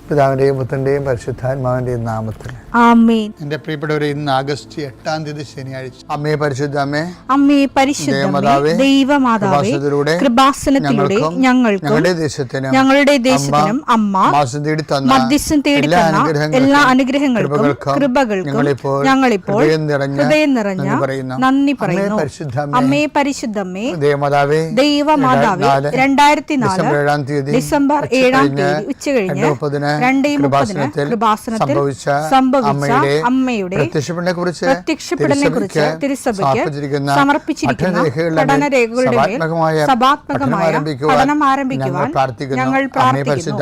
പിതാവിന്റെയും പുത്രന്റെയും പരിശുദ്ധാത്മാവിന്റെയും നാമത്തിൽ ആമേൻ. എന്റെ പ്രിയപ്പെട്ടവരെ, ഇന്ന് ആഗസ്റ്റ് 8 ശനിയാഴ്ച. അമ്മേ പരിശുദ്ധ അമ്മേ, അമ്മേ പരിശുദ്ധമേ, ദൈവമാതാവേ, കൃപാസനത്തിലൂടെ ഞങ്ങൾക്കും ഞങ്ങളുടെ ദേശത്തിനും അമ്മ മധ്യസ്ഥം തേടി തന്ന എല്ലാ അനുഗ്രഹങ്ങൾക്കും കൃപകൾക്കും ഞങ്ങളിപ്പോൾ ഹൃദയം നിറഞ്ഞ നന്ദി പറയുന്നു. അമ്മേ പരിശുദ്ധമേ, ദൈവമാതാവേ, 2004 ഡിസംബർ 7 ഉച്ചകഴിഞ്ഞ് 2:30 കൃപാസനത്തിൽ സംഭവിച്ച അമ്മയുടെ പ്രത്യക്ഷപ്പെടലിനെക്കുറിച്ച് തിരുസഭയ്ക്ക് സമർപ്പിച്ചിരിക്കുന്ന പഠനരേഖകളുടെ മേൽ സഭാത്മകമായ പഠനം ആരംഭിക്കുവാൻ ഞങ്ങൾ പ്രാർത്ഥിക്കുന്നു.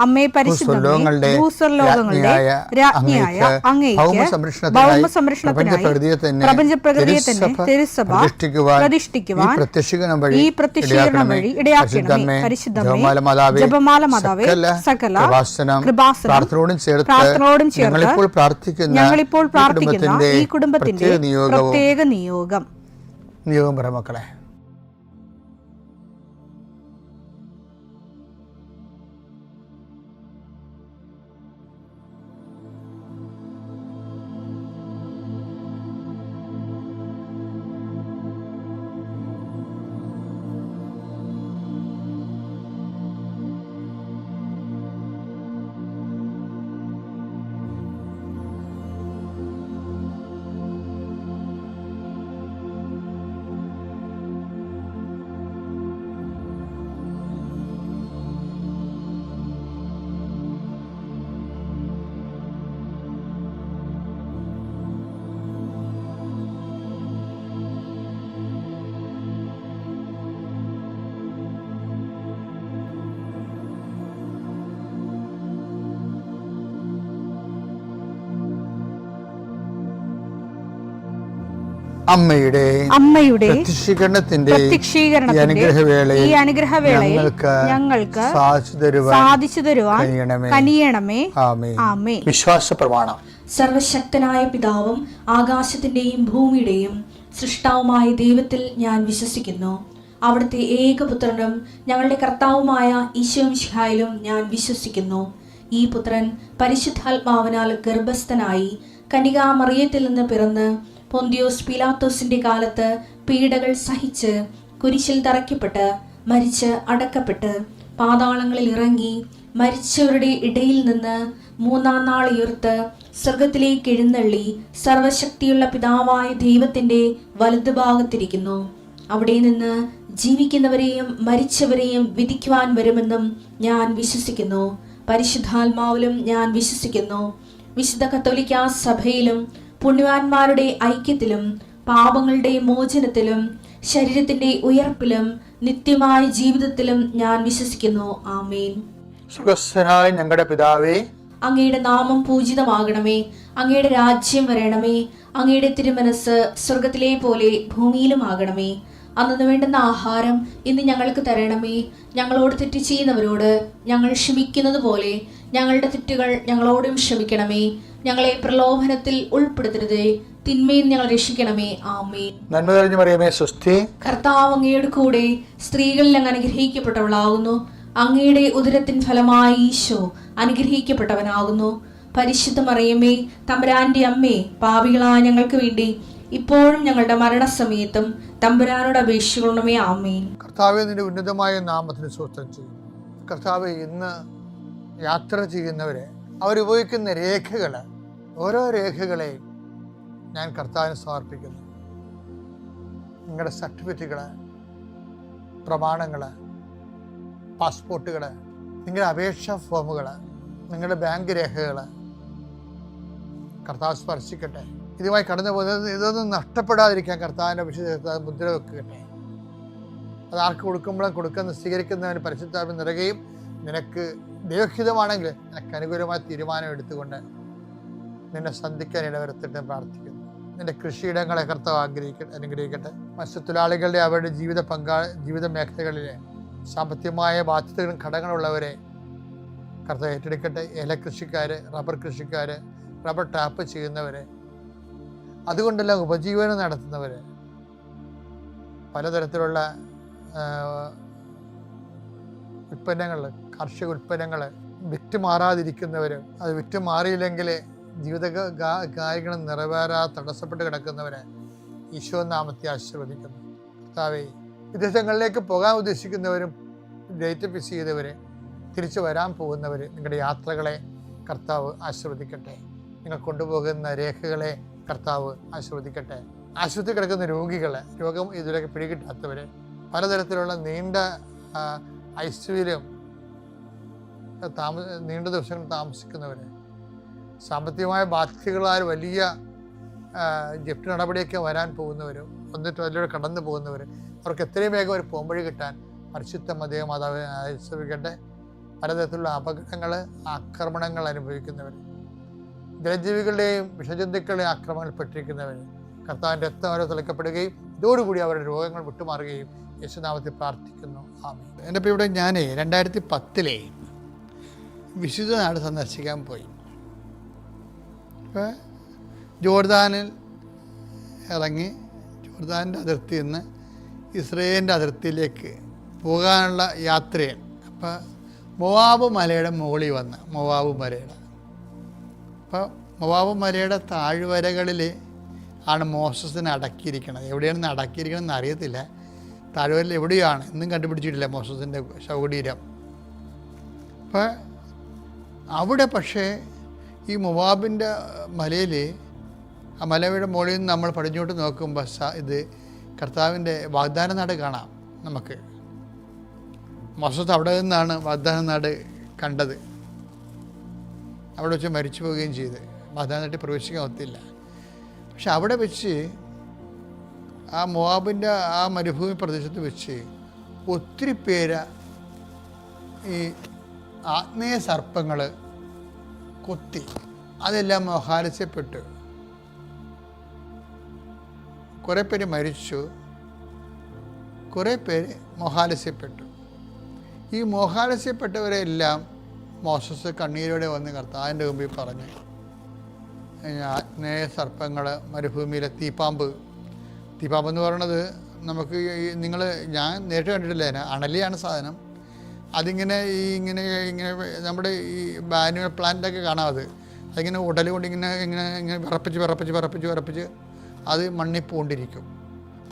അമ്മേ പരിശുദ്ധമേ, ഭൂസ്വർലോകങ്ങളുടെ രാജ്ഞിയായ അങ്ങേയ്ക്ക് ഭൗമസംരക്ഷണത്തിനായി പ്രപഞ്ചപ്രകൃതിയെ തന്നെ തിരുസഭ പ്രതിഷ്ഠിക്കുവാൻ ഈ പ്രത്യക്ഷീകരണം വഴി ഇടയാക്കണമേ. പരിശുദ്ധമേ, ജപമാല മാതാവേ, സകല പ്രാർത്ഥനയോടും ചേർത്ത് ഞങ്ങളിപ്പോൾ പ്രാർത്ഥിക്കുന്ന ഈ കുടുംബത്തിന്റെ പ്രത്യേക നിയോഗം പറ മക്കളെ. അമ്മയുടെ പ്രത്യക്ഷീകരണത്തിന്റെ ഈ അനുഗ്രഹവേളയിൽ ഞങ്ങൾക്ക് സാധിച്ചു തരുവാൻ കനിയണമേ. ആമേൻ. വിശ്വാസ പ്രമാണം. സർവശക്തനായ പിതാവും ആകാശത്തിന്റെയും ഭൂമിയുടെയും സൃഷ്ടാവുമായ ദൈവത്തിൽ ഞാൻ വിശ്വസിക്കുന്നു. അവിടുത്തെ ഏകപുത്രനും ഞങ്ങളുടെ കർത്താവുമായ ഈശോമിശിഹായിലും ഞാൻ വിശ്വസിക്കുന്നു. ഈ പുത്രൻ പരിശുദ്ധാത്മാവിനാൽ ഗർഭസ്ഥനായി കന്യകാമറിയത്തിൽ നിന്ന് പിറന്ന് പൊന്തിയോസ് പീലാത്തോസിന്റെ കാലത്ത് പീഡകൾ സഹിച്ച് കുരിശിൽ തറയ്ക്കപ്പെട്ട് മരിച്ച് അടക്കപ്പെട്ട് പാതാളങ്ങളിൽ ഇറങ്ങി മരിച്ചവരുടെ ഇടയിൽ നിന്ന് 3-ാം നാൾ ഉയർത്ത് സ്വർഗത്തിലേക്ക് എഴുന്നള്ളി സർവശക്തിയുള്ള പിതാവായ ദൈവത്തിന്റെ വലതുഭാഗത്തിരിക്കുന്നു. അവിടെ നിന്ന് ജീവിക്കുന്നവരെയും മരിച്ചവരെയും വിധിക്കുവാൻ വരുമെന്നും ഞാൻ വിശ്വസിക്കുന്നു. പരിശുദ്ധാത്മാവിലും ഞാൻ വിശ്വസിക്കുന്നു. വിശുദ്ധ കത്തോലിക്കാ സഭയിലും പുണ്യവാന്മാരുടെ ഐക്യത്തിലും പാപങ്ങളുടെ മോചനത്തിലും ശരീരത്തിന്റെ ഉയർപ്പിലും നിത്യമായ ജീവിതത്തിലും ഞാൻ വിശ്വസിക്കുന്നു. ആമേൻ. സ്വർഗ്ഗസ്ഥനായ ഞങ്ങളുടെ പിതാവേ, അങ്ങയുടെ നാമം പൂജിതമാകണമേ. അങ്ങയുടെ രാജ്യം വരണമേ. അങ്ങയുടെ തിരുമനസ് സ്വർഗത്തിലെ പോലെ ഭൂമിയിലും ആകണമേ. അന്നു വേണ്ടുന്ന ആഹാരം ഇന്ന് ഞങ്ങൾക്ക് തരണമേ. ഞങ്ങളോട് തെറ്റ് ചെയ്യുന്നവരോട് ഞങ്ങൾ ക്ഷമിക്കുന്നത് പോലെ ഞങ്ങളുടെ തെറ്റുകൾ ഞങ്ങളോടും ക്ഷമിക്കണമേ. ഞങ്ങളെ പ്രലോഭനത്തിൽ ഉൾപ്പെടുത്തരുതേ, തിന്മയിൽ ഞങ്ങൾ രക്ഷിക്കണമേ. ആമേൻ. നന്മ നിറഞ്ഞ മറിയമേ, സ്വസ്തി. കർത്താവ് അങ്ങയുടെ കൂടെ സ്ത്രീകളിൽ അങ്ങ് അനുഗ്രഹിക്കപ്പെട്ടവളാകുന്നു. അങ്ങയുടെ ഉദരത്തിൻ ഫലമായി ഈശോ അനുഗ്രഹിക്കപ്പെട്ടവനാകുന്നു. പരിശുദ്ധ മറിയമേ, തമ്പുരാന്റെ അമ്മേ, പാപികളായ ഞങ്ങൾക്ക് വേണ്ടി ഇപ്പോഴും ഞങ്ങളുടെ മരണസമയത്തും തമ്പുരാനോട് അപേക്ഷിക്കണമേ. ആമേൻ. കർത്താവേ, നിന്റെ ഉന്നതമായ നാമത്തിന് സ്തോത്രം ചെയ്യുന്നു. കർത്താവേ, ഇന്ന് യാത്ര ചെയ്യുന്നവരെ അവരുപയോഗിക്കുന്ന രേഖകൾ, ഓരോ രേഖകളെയും ഞാൻ കർത്താവിന് സമർപ്പിക്കുന്നു. നിങ്ങളുടെ സർട്ടിഫിക്കറ്റുകൾ, പ്രമാണങ്ങൾ, പാസ്പോർട്ടുകൾ, നിങ്ങളുടെ അപേക്ഷാ ഫോമുകൾ, നിങ്ങളുടെ ബാങ്ക് രേഖകൾ കർത്താവ് സ്പർശിക്കട്ടെ. ഇതുമായി കടന്നു പോകുന്നത് ഇതൊന്നും നഷ്ടപ്പെടാതിരിക്കാൻ കർത്താവിൻ്റെ വിശുദ്ധ മുദ്ര വെക്കട്ടെ. അത് ആർക്ക് കൊടുക്കുമ്പോഴും സ്വീകരിക്കുന്നവന് പരിശുദ്ധാത്മ നിറയുകയും നിനക്ക് ദൈവഹിതമാണെങ്കിൽ നിനക്ക് അനുകൂലമായ തീരുമാനം എടുത്തുകൊണ്ട് നിന്നെ സന്ധിക്കാൻ ഇടവരുത്തിട്ട് പ്രാർത്ഥിക്കുന്നു. നിന്റെ കൃഷിയിടങ്ങളെ കർത്താവ് അനുഗ്രഹിക്കട്ടെ. മത്സ്യത്തൊഴിലാളികളുടെ അവരുടെ ജീവിത മേഖലകളിലെ സാമ്പത്തികമായ ബാധ്യതകളും ഘടകങ്ങളുള്ളവരെ കർത്താവ് ഏറ്റെടുക്കട്ടെ. ഏലകൃഷിക്കാർ, റബ്ബർ കൃഷിക്കാർ, റബ്ബർ ടാപ്പ് ചെയ്യുന്നവർ, അതുകൊണ്ടെല്ലാം ഉപജീവനം നടത്തുന്നവർ, പലതരത്തിലുള്ള ഉൽപ്പന്നങ്ങൾ, കാർഷിക ഉൽപ്പന്നങ്ങൾ വിറ്റുമാറാതിരിക്കുന്നവരും, അത് വിറ്റുമാറിയില്ലെങ്കിൽ ജീവിത കാര്യങ്ങൾ നിറവേറാതെ തടസ്സപ്പെട്ട് കിടക്കുന്നവരെ ഈശോ നാമത്തെ ആശീർവദിക്കുന്നു. കർത്താവേ, വിദേശങ്ങളിലേക്ക് പോകാൻ ഉദ്ദേശിക്കുന്നവരും ഡേറ്റ് ഫിക്സ് ചെയ്തവർ, തിരിച്ചു വരാൻ പോകുന്നവർ, നിങ്ങളുടെ യാത്രകളെ കർത്താവ് ആശീർവദിക്കട്ടെ. നിങ്ങൾ കൊണ്ടുപോകുന്ന രേഖകളെ കർത്താവ് ആശീർവദിക്കട്ടെ. ആശുപത്രി കിടക്കുന്ന രോഗികളെ, രോഗം ഇതുവരെ പിടികിട്ടാത്തവർ, പലതരത്തിലുള്ള നീണ്ട ഐസിയുവിലും നീണ്ട ദിവസങ്ങൾ താമസിക്കുന്നവർ, സാമ്പത്തികമായ ബാധ്യതകളാൽ വലിയ ജപ്തി നടപടിയൊക്കെ വരാൻ പോകുന്നവരും, എന്നിട്ട് അതിലൂടെ കടന്നു പോകുന്നവർ, അവർക്ക് എത്രയും വേഗം ഒരു പോംവഴി കിട്ടാൻ പരിശുദ്ധ മാതാവ് ആശീർവദിക്കട്ടെ. പലതരത്തിലുള്ള അപകടങ്ങൾ, ആക്രമണങ്ങൾ അനുഭവിക്കുന്നവർ, ജലജീവികളുടെയും വിഷജന്തുക്കളുടെയും ആക്രമണങ്ങളിൽപ്പെട്ടിരിക്കുന്നവർ, കർത്താവിൻ്റെ രക്തം അവരെ തിളക്കപ്പെടുകയും ഇതോടുകൂടി അവരുടെ രോഗങ്ങൾ വിട്ടുമാറുകയും യേശുനാമത്തിൽ പ്രാർത്ഥിക്കുന്നു. ആമേൻ. എൻ്റെ ഇപ്പോൾ ഇവിടെ ഞാൻ 2010 വിശുദ്ധ നാട് സന്ദർശിക്കാൻ പോയി. ജോർദാനിൽ ഇറങ്ങി ജോർദാനിൻ്റെ അതിർത്തിയിൽ നിന്ന് ഇസ്രയേലിൻ്റെ അതിർത്തിയിലേക്ക് പോകാനുള്ള യാത്രയാണ്. അപ്പോൾ മൊവാബ് മലയുടെ മുകളിൽ വന്ന് മൊവാബ് മലയുടെ മൊവാബ് മലയുടെ താഴ്വരകളിൽ ആണ് മോസസിനെ അടക്കിയിരിക്കുന്നത്. എവിടെയാണെന്ന് അടക്കിയിരിക്കണമെന്ന് അറിയത്തില്ല. താഴ്വരയിൽ എവിടെയാണ് ഇന്നും കണ്ടുപിടിച്ചിട്ടില്ല മോസസിൻ്റെ ശവകുടീരം. അപ്പോൾ അവിടെ പക്ഷേ ഈ മൊവാബിൻ്റെ മലയിൽ, ആ മലയുടെ മുകളിൽ നിന്ന് നമ്മൾ പടിഞ്ഞോട്ട് നോക്കുമ്പോൾ ഇത് കർത്താവിൻ്റെ വാഗ്ദാന നാട് കാണാം നമുക്ക്. മോസസ് അവിടെ നിന്നാണ് വാഗ്ദാന നാട് കണ്ടത്. അവിടെ വെച്ച് മരിച്ചു പോവുകയും ചെയ്ത് വാഗ്ദാന നാട്ടിൽ പ്രവേശിക്കാൻ ഒത്തില്ല. പക്ഷെ അവിടെ വെച്ച് ആ മൊവാബിൻ്റെ ആ മരുഭൂമി പ്രദേശത്ത് വെച്ച് ഒത്തിരി പേര് ഈ ആഗ്നേയ സർപ്പങ്ങൾ കൊത്തി, അതെല്ലാം മോഹാലസ്യപ്പെട്ടു. കുറേ പേര് മരിച്ചു, കുറേ പേര് മോഹാലസ്യപ്പെട്ടു. ഈ മോഹാലസ്യപ്പെട്ടവരെല്ലാം മോസസ് കണ്ണീരോടെ വന്ന് കർത്താവിൻ്റെ മുമ്പിൽ പറഞ്ഞു, ആഗ്നേയ സർപ്പങ്ങൾ, മരുഭൂമിയിലെ തീപ്പാമ്പ് എന്ന് പറയുന്നത് നമുക്ക് ഞാൻ നേരിട്ട് കണ്ടിട്ടില്ല, അണലിയാണ് സാധനം. അതിങ്ങനെ ഇങ്ങനെ നമ്മുടെ ഈ ബാനുവൽ പ്ലാന്റൊക്കെ കാണാം. അതിങ്ങനെ ഉടൽ കൊണ്ട് ഇങ്ങനെ വിറപ്പിച്ച് അത് മണ്ണിൽ പൂണ്ടിരിക്കും.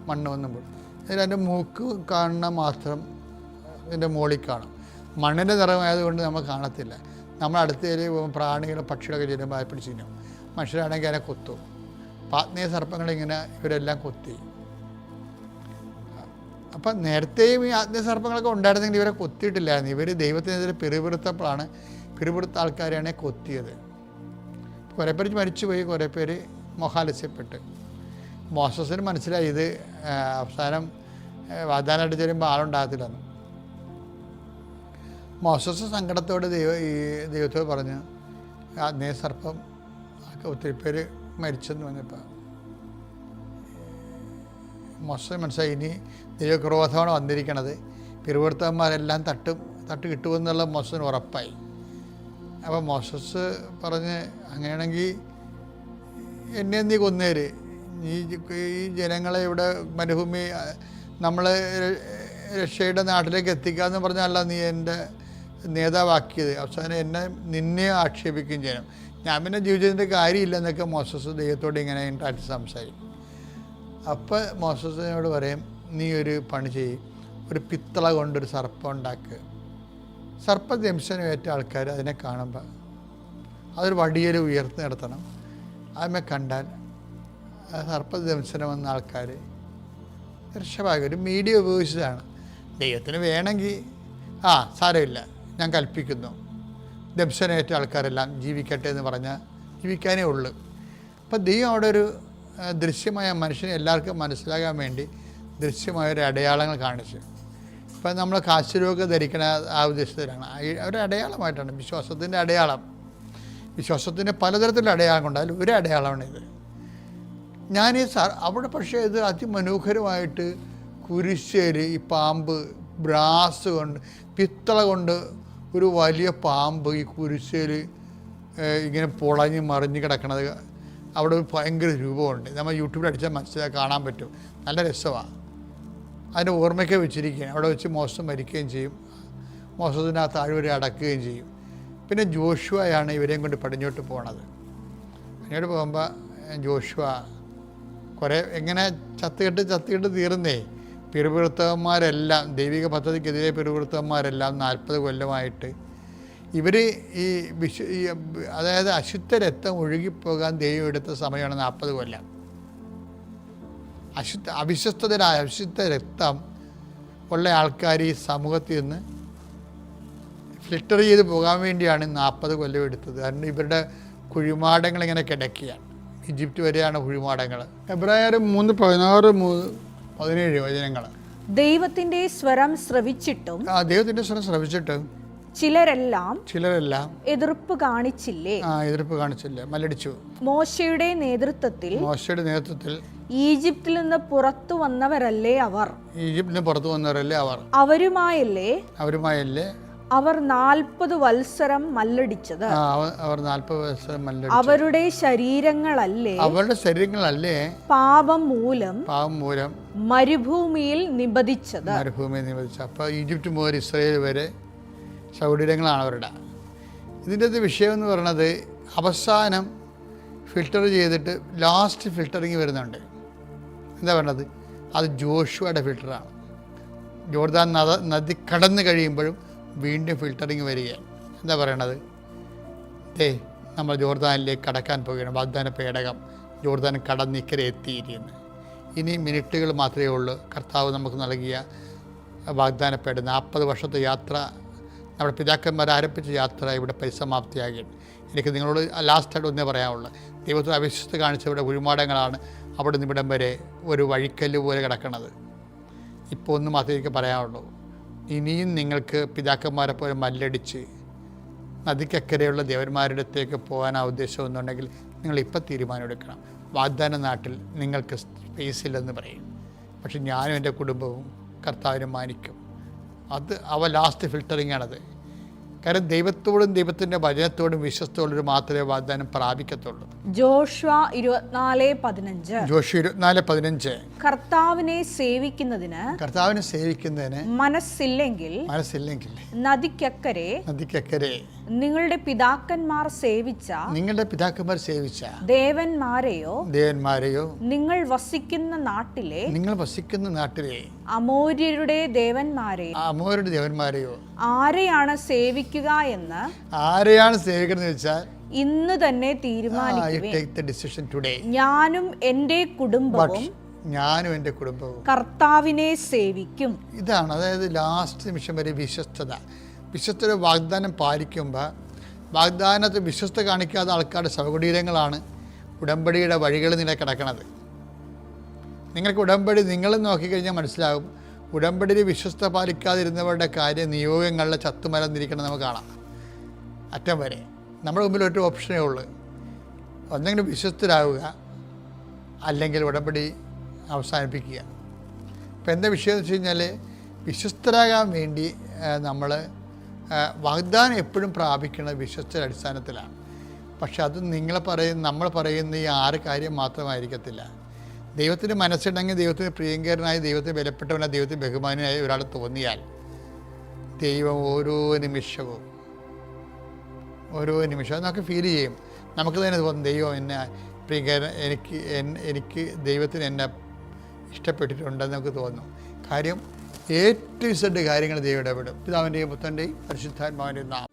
മണ്ണ് വന്നുമ്പോൾ അതിൻ്റെ മൂക്ക് കാണുന്ന മാത്രം ഇതിൻ്റെ മുകളിൽ കാണും. മണ്ണിൻ്റെ നിറമായതുകൊണ്ട് നമ്മൾ കാണത്തില്ല. നമ്മൾ അടുത്തേക്ക് പ്രാണികളും പക്ഷികളൊക്കെ ചെല്ലുമ്പോൾ അത് പിടിച്ച് തിന്നും. മനുഷ്യരാണെങ്കിൽ അതിനെ കൊത്തും. ആഗ്നേയ സർപ്പങ്ങളിങ്ങനെ ഇവരെല്ലാം കൊത്തി. അപ്പം നേരത്തെയും ഈ ആഗ്നേയ സർപ്പങ്ങളൊക്കെ ഉണ്ടായിരുന്നെങ്കിൽ ഇവരെ കൊത്തിയിട്ടില്ലായിരുന്നു. ഇവർ ദൈവത്തിനെതിരെ പിറുപിറുത്ത ആൾക്കാരെയാണ് കൊത്തിയത്. കുറേ പേര് മരിച്ചുപോയി, കുറേ പേര് മോഹാലസ്യപ്പെട്ട്. മോസസിന് മനസ്സിലായി ഇത് അവസാനം വാഗ്ദാനമായിട്ട് ചെല്ലുമ്പോൾ ആളുണ്ടാകത്തില്ലെന്ന്. മോസസ് സങ്കടത്തോട് ദൈവത്തോട് പറഞ്ഞു, ആഗ്നേയ സർപ്പം ഒത്തിരി പേര് മരിച്ചെന്ന് പറഞ്ഞപ്പോൾ മോസസ് മനസ്സിലായി ഇനി ദൈവക്രോധമാണ് വന്നിരിക്കണത്, പിറുപിറുത്തന്മാരെല്ലാം തട്ട് കിട്ടുമെന്നുള്ള മോസസിന് ഉറപ്പായി. അപ്പോൾ മോസസ് പറഞ്ഞ്, അങ്ങനെയാണെങ്കിൽ എന്നെ നീ കൊന്നേര്, ഈ ജനങ്ങളെ ഇവിടെ മരുഭൂമി നമ്മൾ രക്ഷയുടെ നാട്ടിലേക്ക് എത്തിക്കാമെന്ന് പറഞ്ഞല്ല നീ എൻ്റെ നേതാവാക്കിയത്. അവസാനം നിന്നെ ആക്ഷേപിക്കുകയും ചെയ്യണം. ഞാൻ പിന്നെ ജീവിതത്തിൻ്റെ കാര്യമില്ലെന്നൊക്കെ മോസസ് ദൈവത്തോട് ഇങ്ങനെ ഇൻട്രാക്ട് സംസാരിക്കും. അപ്പോൾ മോസസിനോട് പറയും, നീ ഒരു പണി ചെയ്യും, ഒരു പിത്തള കൊണ്ടൊരു സർപ്പം ഉണ്ടാക്കുക. സർപ്പദംശനമേറ്റ ആൾക്കാർ അതിനെ കാണുമ്പോൾ അതൊരു വടിയിൽ ഉയർത്തി നിർത്തണം. അതിനെ കണ്ടാൽ സർപ്പദംശനം വന്ന ആൾക്കാർ രക്ഷഭാഗം ഒരു മീഡിയ ഉപയോഗിച്ചതാണ്. ദൈവത്തിന് വേണമെങ്കിൽ സാരമില്ല, ഞാൻ കൽപ്പിക്കുന്നു, ദംശനമേറ്റ ആൾക്കാരെല്ലാം ജീവിക്കട്ടെ എന്ന് പറഞ്ഞാൽ ജീവിക്കാനേ ഉള്ളൂ. അപ്പം ദൈവം അവിടെ ഒരു ദൃശ്യമായ മനുഷ്യനെ എല്ലാവർക്കും മനസ്സിലാകാൻ വേണ്ടി ദൃശ്യമായൊരു അടയാളങ്ങൾ കാണിച്ചു. ഇപ്പം നമ്മൾ കാശുരോഗം ധരിക്കണ ആ ഉദ്ദേശത്തിലാണ്. ഒരു അടയാളമായിട്ടാണ്, വിശ്വാസത്തിൻ്റെ അടയാളം. വിശ്വാസത്തിൻ്റെ പലതരത്തിലുള്ള അടയാളം കൊണ്ടാലും ഒരു അടയാളമാണ് ഇത്. അവിടെ പക്ഷേ ഇത് അതിമനോഹരമായിട്ട് കുരിശേൽ ഈ പാമ്പ് ബ്രാസ് കൊണ്ട്, പിത്തള കൊണ്ട് ഒരു വലിയ പാമ്പ് ഈ കുരിശേൽ ഇങ്ങനെ പൊളഞ്ഞ് മറിഞ്ഞ് കിടക്കണത് അവിടെ ഒരു ഭയങ്കര രൂപമുണ്ട്. നമ്മൾ യൂട്യൂബിൽ അടിച്ചാൽ കാണാൻ പറ്റും. നല്ല രസമാണ്. അതിൻ്റെ ഓർമ്മയ്ക്ക് വെച്ചിരിക്കുകയാണ്. അവിടെ വെച്ച് മോശം മരിക്കുകയും ചെയ്യും, മോശത്തിനകത്ത് താഴ്വരെ അടക്കുകയും ചെയ്യും. പിന്നെ ജോഷുവയാണ് ഇവരെയും കൊണ്ട് പടിഞ്ഞോട്ട് പോണത്. പടിഞ്ഞോട്ട് പോകുമ്പോൾ ജോഷുവ കുറേ എങ്ങനെ ചത്തുകെട്ട് തീർന്നേ. പിറുപിറുത്തവന്മാരെല്ലാം ദൈവിക പദ്ധതിക്കെതിരെ പിറുപിറുത്തവന്മാരെല്ലാം 40 കൊല്ലമായിട്ട് ഇവർ ഈ അതായത് അശുദ്ധ രക്തം ഒഴുകിപ്പോകാൻ ദൈവം എടുത്ത സമയമാണ് 40 കൊല്ലം. അവിശ്വസ്തരായ അശുദ്ധ രക്തം ഉള്ള ആൾക്കാർ ഈ സമൂഹത്തിൽ നിന്ന് ഫിൽട്ടർ ചെയ്ത് പോകാൻ വേണ്ടിയാണ് 40 കൊല്ലം എടുത്തത്. കാരണം ഇവരുടെ കുഴിമാടങ്ങൾ ഇങ്ങനെ കിടക്കുകയാണ്. ഈജിപ്റ്റ് വരെയാണ് കുഴിമാടങ്ങൾ. എബ്രായർ 3:16-17 വചനങ്ങൾ. ദൈവത്തിന്റെ സ്വരം ശ്രവിച്ചിട്ടും ദൈവത്തിന്റെ സ്വരം ശ്രവിച്ചിട്ടും ചിലരെല്ലാം എതിർപ്പ് കാണിച്ചില്ല, മല്ലടിച്ചു. മോശയുടെ നേതൃത്വത്തിൽ ഈജിപ്തിൽ നിന്ന് പുറത്തു വന്നവരല്ലേ അവർ. അവരുമായല്ലേ അവർ 40 വത്സരം മല്ലടിച്ചത്. അവരുടെ ശരീരങ്ങളല്ലേ പാപം മൂലം മരുഭൂമിയിൽ നിബദിച്ചത്. അപ്പോൾ ഈജിപ്റ്റ് മുതൽ ഇസ്രായേൽ വരെ ശൗര്യങ്ങളാണ് അവരുടെ. ഇതിൻ്റെ വിഷയം എന്ന് പറയുന്നത് അവസാനം ഫിൽട്ടർ ചെയ്തിട്ട് ലാസ്റ്റ് ഫിൽട്ടറിങ് വരുന്നുണ്ട്. എന്താ പറയുന്നത്? അത് ജോഷുവയുടെ ഫിൽട്ടറാണ്. ജോർദാൻ നദി കടന്നു കഴിയുമ്പോഴും വീണ്ടും ഫിൽട്ടറിങ് വരികയാണ്. എന്താ പറയണത്? നമ്മൾ ജോർദാനിലേക്ക് കടക്കാൻ പോവുകയാണ്. വാഗ്ദാന പേടകം ജോർദാൻ കടന്നിക്കരെ എത്തിയിരിക്കുന്നു. ഇനി മിനിറ്റുകൾ മാത്രമേ ഉള്ളൂ. കർത്താവ് നമുക്ക് നൽകിയ വാഗ്ദാന പേടകം 40 വർഷത്തെ യാത്ര, നമ്മുടെ പിതാക്കന്മാർ ആരംഭിച്ച യാത്ര ഇവിടെ പരിസമാപ്തിയാകുകയാണ്. എനിക്ക് നിങ്ങളോട് ലാസ്റ്റായിട്ട് ഒന്നേ പറയാനുള്ളൂ. ദൈവത്തിൽ അവിശ്വസ്ത കാണിച്ചവരുടെ കുഴിമാടങ്ങളാണ് അവിടെ നിന്ന് ഇവിടം വരെ ഒരു വഴിക്കല്ല് പോലെ കിടക്കുന്നത്. ഇപ്പോൾ ഒന്ന് മാത്രമേ എനിക്ക് പറയാനുള്ളൂ. ഇനിയും നിങ്ങൾക്ക് പിതാക്കന്മാരെ പോലെ മല്ലടിച്ച് നദിക്കക്കരെയുള്ള ദേവന്മാരുടെ അടുത്തേക്ക് പോകാൻ ഉദ്ദേശമെന്നുണ്ടെങ്കിൽ നിങ്ങളിപ്പോൾ തീരുമാനമെടുക്കണം. വാഗ്ദാന നാട്ടിൽ നിങ്ങൾക്ക് സ്പേസില്ലെന്ന് പറയും. പക്ഷെ ഞാനും എൻ്റെ കുടുംബവും കർത്താവിനെ മാനിക്കും. അവ ലാസ്റ്റ് ഫിൽട്ടറിങ് ആണത്. കാരണം ദൈവത്തോടും ദൈവത്തിൻ്റെ വചനത്തോടും വിശ്വസ്തോടും മാത്രമേ വാഗ്ദാനം പ്രാപിക്കത്തുള്ളൂ. ജോഷുവ 24:15 കർത്താവിനെ സേവിക്കുന്നതിന് മനസ്സില്ലെങ്കിൽ നദിക്കക്കരെ നിങ്ങളുടെ പിതാക്കന്മാർ സേവിച്ച ദേവന്മാരെയോ നിങ്ങൾ വസിക്കുന്ന നാട്ടിലെ അമോര്യരുടെ ദേവന്മാരെയോ ആരെയാണ് സേവിക്കുന്നത് എന്ന് വെച്ചാൽ ഇന്ന് തന്നെ തീരുമാനിക്കുക. ഞാനും എൻ്റെ കുടുംബവും കർത്താവിനെ സേവിക്കും. ഇതാണ്, അതായത് ലാസ്റ്റ് നിമിഷം വരെ വിശ്വസ്തത വാഗ്ദാനം പാലിക്കുമ്പോൾ വാഗ്ദാനത്തെ വിശ്വസ്ത കാണിക്കാത്ത ആൾക്കാരുടെ ശവകുടീരങ്ങളാണ് ഉടമ്പടിയുടെ വഴികളിൽ നില കിടക്കുന്നത്. നിങ്ങൾക്ക് ഉടമ്പടി നിങ്ങൾ നോക്കിക്കഴിഞ്ഞാൽ മനസ്സിലാകും. ഉടമ്പടിയിൽ വിശ്വസ്ത പാലിക്കാതിരുന്നവരുടെ നിയോഗങ്ങളിലെ ചത്തുമരന്നിരിക്കണം നമുക്ക് കാണാം അറ്റം വരെ. നമ്മുടെ മുമ്പിൽ ഒരു ഓപ്ഷനേ ഉള്ളൂ. ഒന്നെങ്കിലും വിശ്വസ്തരാകുക, അല്ലെങ്കിൽ ഉടമ്പടി അവസാനിപ്പിക്കുക. ഇപ്പം എന്താ വിഷയം എന്ന് വെച്ച് കഴിഞ്ഞാൽ, വിശ്വസ്തരാകാൻ വേണ്ടി നമ്മൾ വാഗ്ദാനം എപ്പോഴും പ്രാപിക്കുന്നത് വിശ്വസ്തരുടെ അടിസ്ഥാനത്തിലാണ്. പക്ഷെ അത് നമ്മൾ പറയുന്ന ഈ 6 കാര്യം മാത്രമായിരിക്കത്തില്ല. ദൈവത്തിന് മനസ്സിടങ്ങി, ദൈവത്തിന് പ്രിയങ്കരനായി, ദൈവത്തിന് വിലപ്പെട്ടവനായി, ദൈവത്തിന് ബഹുമാനായി ഒരാൾ തോന്നിയാൽ ദൈവം ഓരോ നിമിഷവും നമുക്ക് ഫീൽ ചെയ്യും. നമുക്ക് തന്നെ തോന്നും, ദൈവം എന്നെ പ്രിയങ്കരൻ, എനിക്ക് ദൈവത്തിന് എന്നെ ഇഷ്ടപ്പെട്ടിട്ടുണ്ടെന്ന് നമുക്ക് തോന്നും. കാര്യം A to Z കാര്യങ്ങൾ ദൈവം ഇടപെടും. പിതാവിൻ്റെയും പുത്രൻ്റെയും പരിശുദ്ധാത്മാവിൻ്റെയും നാമം.